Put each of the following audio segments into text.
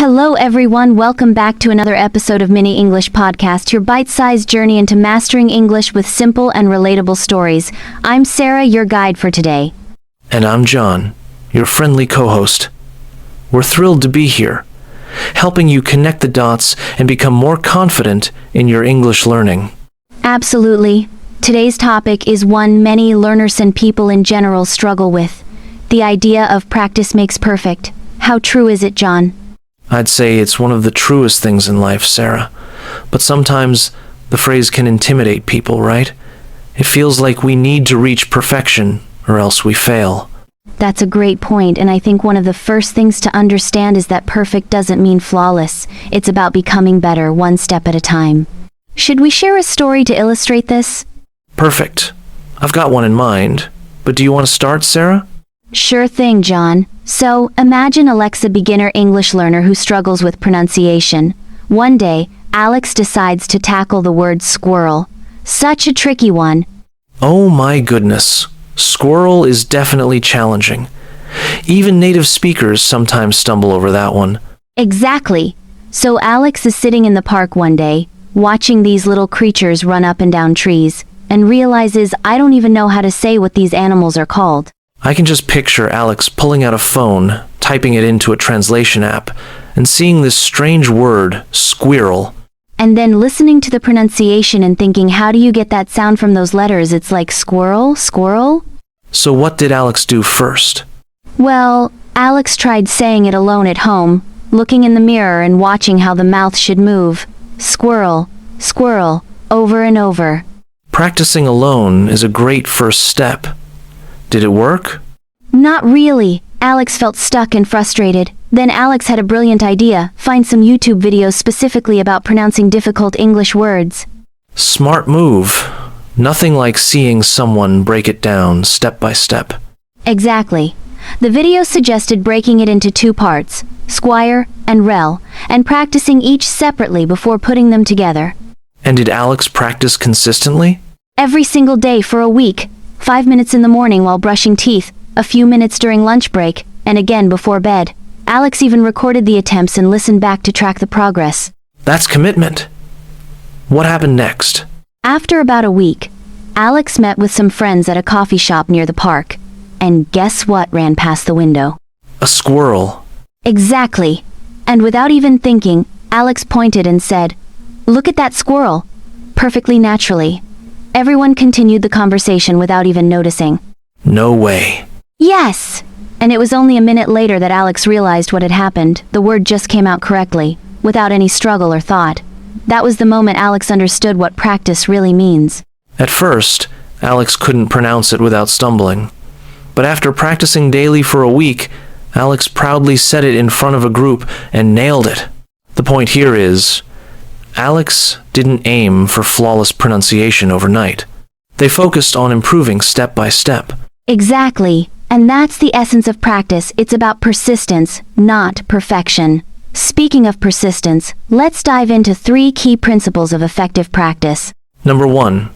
Hello everyone, welcome back to another episode of Mini English Podcast, your bite-sized journey into mastering English with simple and relatable stories. I'm Sarah, your guide for today. And I'm John, your friendly co-host. We're thrilled to be here, helping you connect the dots and become more confident in your English learning. Absolutely. Today's topic is one many learners and people in general struggle with. The idea of practice makes perfect. How true is it, John? I'd say it's one of the truest things in life, Sarah. But sometimes the phrase can intimidate people, right? It feels like we need to reach perfection or else we fail. That's a great point, and I think one of the first things to understand is that perfect doesn't mean flawless. It's about becoming better one step at a time. Should we share a story to illustrate this? Perfect. I've got one in mind. But do you want to start, Sarah? Sure thing, John. So, imagine Alexa, beginner English learner who struggles with pronunciation. One day, Alex decides to tackle the word squirrel. Such a tricky one. Oh my goodness. Squirrel is definitely challenging. Even native speakers sometimes stumble over that one. Exactly. So Alex is sitting in the park one day, watching these little creatures run up and down trees, and realizes, I don't even know how to say what these animals are called. I can just picture Alex pulling out a phone, typing it into a translation app, and seeing this strange word, squirrel. And then listening to the pronunciation and thinking, how do you get that sound from those letters? It's like squirrel, squirrel? So what did Alex do first? Well, Alex tried saying it alone at home, looking in the mirror and watching how the mouth should move. Squirrel, squirrel, over and over. Practicing alone is a great first step. Did it work? Not really. Alex felt stuck and frustrated. Then Alex had a brilliant idea: find some YouTube videos specifically about pronouncing difficult English words. Smart move. Nothing like seeing someone break it down step by step. Exactly. The video suggested breaking it into two parts, squire and rel, and practicing each separately before putting them together. And did Alex practice consistently? Every single day for a week. 5 minutes in the morning while brushing teeth, a few minutes during lunch break, and again before bed. Alex even recorded the attempts and listened back to track the progress. That's commitment. What happened next? After about a week, Alex met with some friends at a coffee shop near the park. And guess what ran past the window? A squirrel. Exactly. And without even thinking, Alex pointed and said, "Look at that squirrel." Perfectly naturally. Everyone continued the conversation without even noticing. No way. Yes! And it was only a minute later that Alex realized what had happened. The word just came out correctly, without any struggle or thought. That was the moment Alex understood what practice really means. At first, Alex couldn't pronounce it without stumbling. But after practicing daily for a week, Alex proudly said it in front of a group and nailed it. The point here is, Alex didn't aim for flawless pronunciation overnight. They focused on improving step by step. Exactly. And that's the essence of practice. It's about persistence, not perfection. Speaking of persistence, let's dive into 3 key principles of effective practice. Number 1,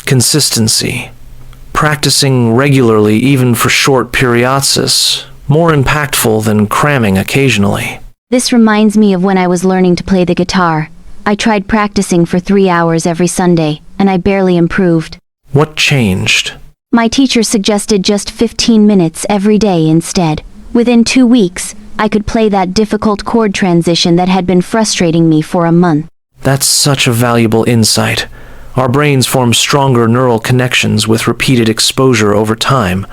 consistency. Practicing regularly, even for short periods, is more impactful than cramming occasionally. This reminds me of when I was learning to play the guitar. I tried practicing for 3 hours every Sunday, and I barely improved. What changed? My teacher suggested just 15 minutes every day instead. Within 2 weeks, I could play that difficult chord transition that had been frustrating me for a month. That's such a valuable insight. Our brains form stronger neural connections with repeated exposure over time,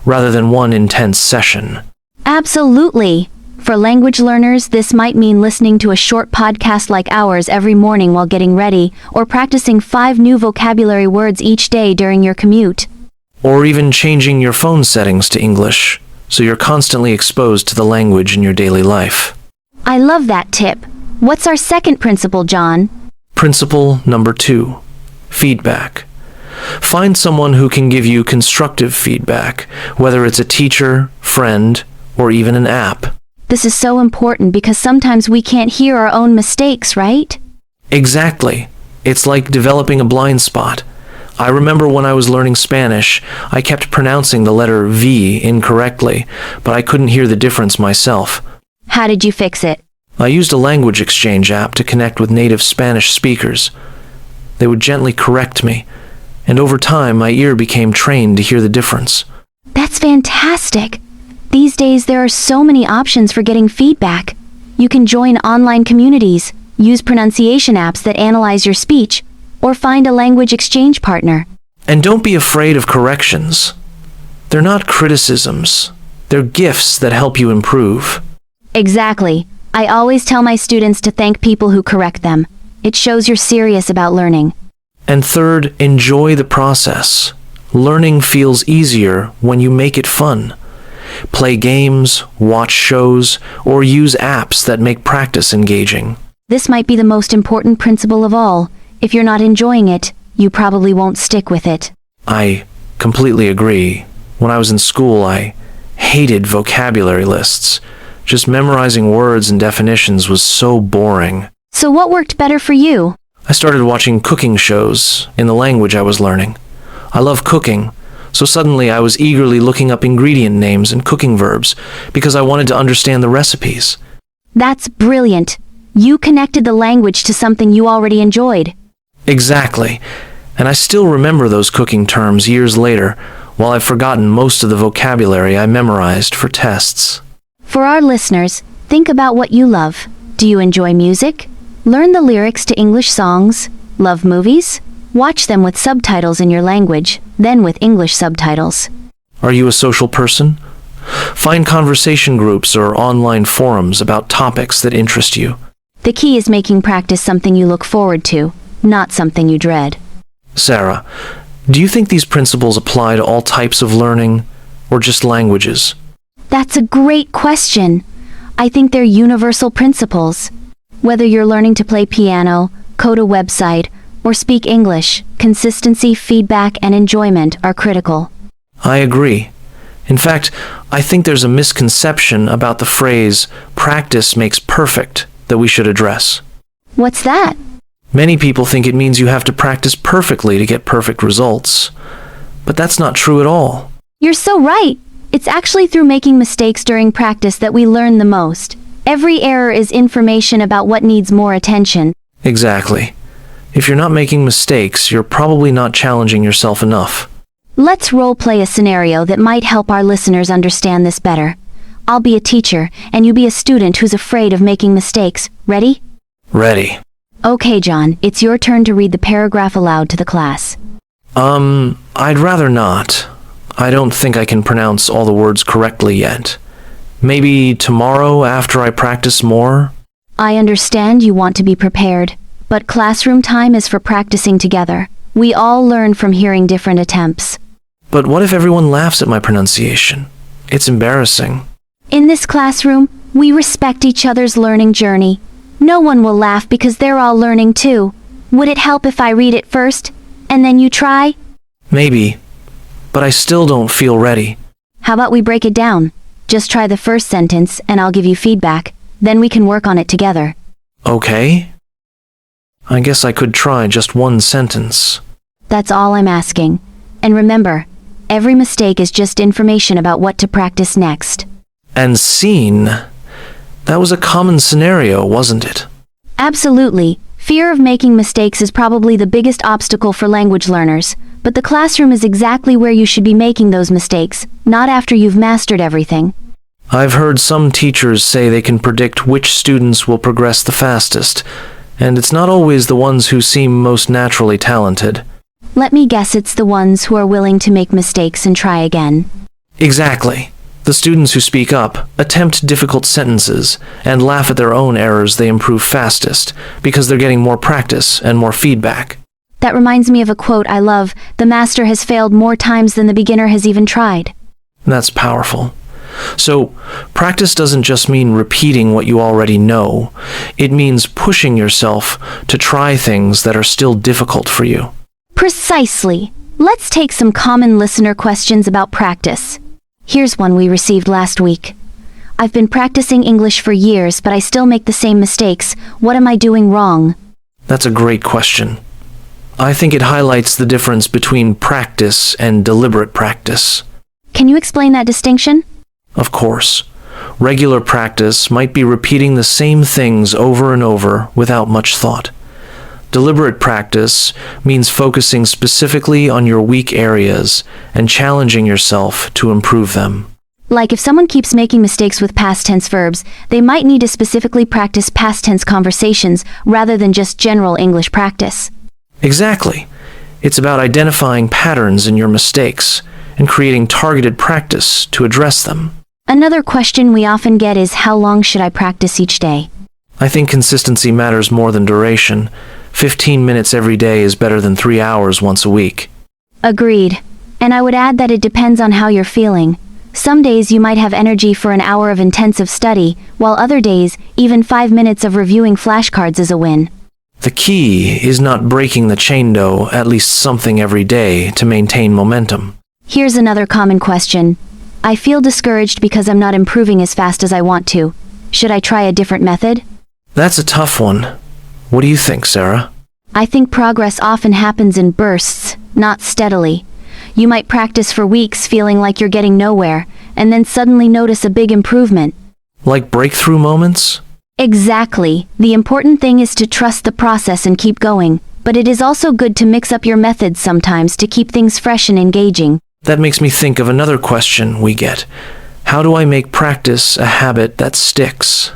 rather than one intense session. Absolutely. For language learners, this might mean listening to a short podcast like ours every morning while getting ready, or practicing 5 new vocabulary words each day during your commute. Or even changing your phone settings to English, so you're constantly exposed to the language in your daily life. I love that tip. What's our second principle, John? Principle number 2, feedback. Find someone who can give you constructive feedback, whether it's a teacher, friend, or even an app. This is so important because sometimes we can't hear our own mistakes, right? Exactly. It's like developing a blind spot. I remember when I was learning Spanish, I kept pronouncing the letter V incorrectly, but I couldn't hear the difference myself. How did you fix it? I used a language exchange app to connect with native Spanish speakers. They would gently correct me, and over time my ear became trained to hear the difference. That's fantastic. These days there are so many options for getting feedback. You can join online communities, use pronunciation apps that analyze your speech, or find a language exchange partner. And don't be afraid of corrections. They're not criticisms. They're gifts that help you improve. Exactly. I always tell my students to thank people who correct them. It shows you're serious about learning. And third, enjoy the process. Learning feels easier when you make it fun. Play games, watch shows, or use apps that make practice engaging. This might be the most important principle of all. If you're not enjoying it, you probably won't stick with it. I completely agree. When I was in school, I hated vocabulary lists. Just memorizing words and definitions was so boring. So what worked better for you? I started watching cooking shows in the language I was learning. I love cooking, so suddenly I was eagerly looking up ingredient names and cooking verbs because I wanted to understand the recipes. That's brilliant. You connected the language to something you already enjoyed. Exactly. And I still remember those cooking terms years later, while I've forgotten most of the vocabulary I memorized for tests. For our listeners, think about what you love. Do you enjoy music? Learn the lyrics to English songs? Love movies? Watch them with subtitles in your language, then with English subtitles. Are you a social person? Find conversation groups or online forums about topics that interest you. The key is making practice something you look forward to, not something you dread. Sarah, do you think these principles apply to all types of learning, or just languages? That's a great question. I think they're universal principles. Whether you're learning to play piano, code a website, or speak English, consistency, feedback, and enjoyment are critical. I agree. In fact, I think there's a misconception about the phrase, practice makes perfect, that we should address. What's that? Many people think it means you have to practice perfectly to get perfect results. But that's not true at all. You're so right. It's actually through making mistakes during practice that we learn the most. Every error is information about what needs more attention. Exactly. If you're not making mistakes, you're probably not challenging yourself enough. Let's role-play a scenario that might help our listeners understand this better. I'll be a teacher, and you be a student who's afraid of making mistakes. Ready? Ready. Okay, John, it's your turn to read the paragraph aloud to the class. I'd rather not. I don't think I can pronounce all the words correctly yet. Maybe tomorrow after I practice more? I understand you want to be prepared, but classroom time is for practicing together. We all learn from hearing different attempts. But what if everyone laughs at my pronunciation? It's embarrassing. In this classroom, we respect each other's learning journey. No one will laugh because they're all learning too. Would it help if I read it first, and then you try? Maybe, but I still don't feel ready. How about we break it down? Just try the first sentence and I'll give you feedback. Then we can work on it together. Okay. I guess I could try just one sentence. That's all I'm asking. And remember, every mistake is just information about what to practice next. And scene. That was a common scenario, wasn't it? Absolutely. Fear of making mistakes is probably the biggest obstacle for language learners, but the classroom is exactly where you should be making those mistakes, not after you've mastered everything. I've heard some teachers say they can predict which students will progress the fastest, and it's not always the ones who seem most naturally talented. Let me guess, it's the ones who are willing to make mistakes and try again. Exactly. The students who speak up, attempt difficult sentences, and laugh at their own errors, they improve fastest, because they're getting more practice and more feedback. That reminds me of a quote I love: "The master has failed more times than the beginner has even tried." That's powerful. So, practice doesn't just mean repeating what you already know. It means pushing yourself to try things that are still difficult for you. Precisely. Let's take some common listener questions about practice. Here's one we received last week. I've been practicing English for years, but I still make the same mistakes. What am I doing wrong? That's a great question. I think it highlights the difference between practice and deliberate practice. Can you explain that distinction? Of course. Regular practice might be repeating the same things over and over without much thought. Deliberate practice means focusing specifically on your weak areas and challenging yourself to improve them. Like if someone keeps making mistakes with past tense verbs, they might need to specifically practice past tense conversations rather than just general English practice. Exactly. It's about identifying patterns in your mistakes and creating targeted practice to address them. Another question we often get is, how long should I practice each day? I think consistency matters more than duration. 15 minutes every day is better than 3 hours once a week. Agreed. And I would add that it depends on how you're feeling. Some days you might have energy for an hour of intensive study, while other days, even 5 minutes of reviewing flashcards is a win. The key is not breaking the chain though, at least something every day to maintain momentum. Here's another common question. I feel discouraged because I'm not improving as fast as I want to. Should I try a different method? That's a tough one. What do you think, Sarah? I think progress often happens in bursts, not steadily. You might practice for weeks feeling like you're getting nowhere, and then suddenly notice a big improvement. Like breakthrough moments? Exactly. The important thing is to trust the process and keep going, but it is also good to mix up your methods sometimes to keep things fresh and engaging. That makes me think of another question we get. How do I make practice a habit that sticks?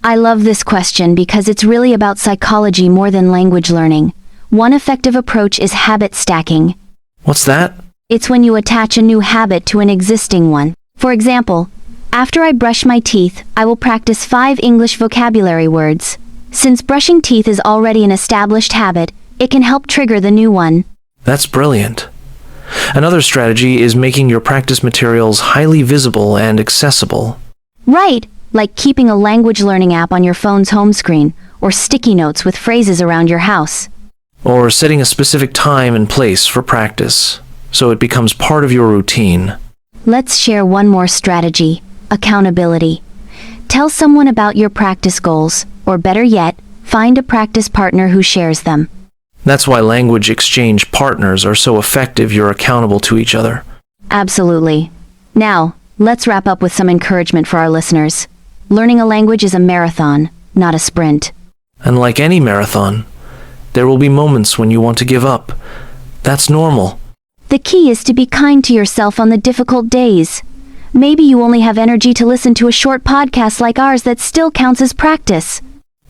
I love this question because it's really about psychology more than language learning. One effective approach is habit stacking. What's that? It's when you attach a new habit to an existing one. For example, after I brush my teeth, I will practice 5 English vocabulary words. Since brushing teeth is already an established habit, it can help trigger the new one. That's brilliant. Another strategy is making your practice materials highly visible and accessible. Right, like keeping a language learning app on your phone's home screen, or sticky notes with phrases around your house. Or setting a specific time and place for practice, so it becomes part of your routine. Let's share one more strategy: accountability. Tell someone about your practice goals, or better yet, find a practice partner who shares them. That's why language exchange partners are so effective. You're accountable to each other. Absolutely. Now, let's wrap up with some encouragement for our listeners. Learning a language is a marathon, not a sprint. And like any marathon, there will be moments when you want to give up. That's normal. The key is to be kind to yourself on the difficult days. Maybe you only have energy to listen to a short podcast like ours that still counts as practice.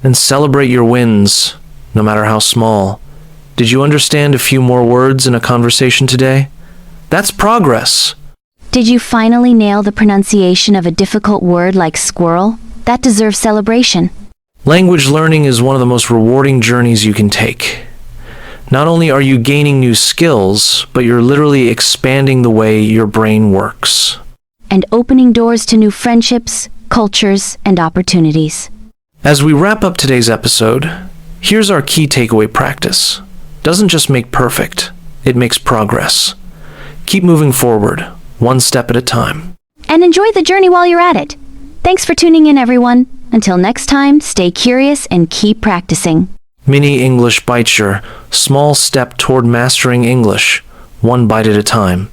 And celebrate your wins, no matter how small. Did you understand a few more words in a conversation today? That's progress. Did you finally nail the pronunciation of a difficult word like squirrel? That deserves celebration. Language learning is one of the most rewarding journeys you can take. Not only are you gaining new skills, but you're literally expanding the way your brain works. And opening doors to new friendships, cultures, and opportunities. As we wrap up today's episode, here's our key takeaway practice. Doesn't just make perfect, it makes progress. Keep moving forward, one step at a time. And enjoy the journey while you're at it. Thanks for tuning in, everyone. Until next time, stay curious and keep practicing. Mini English Bite, your small step toward mastering English, one bite at a time.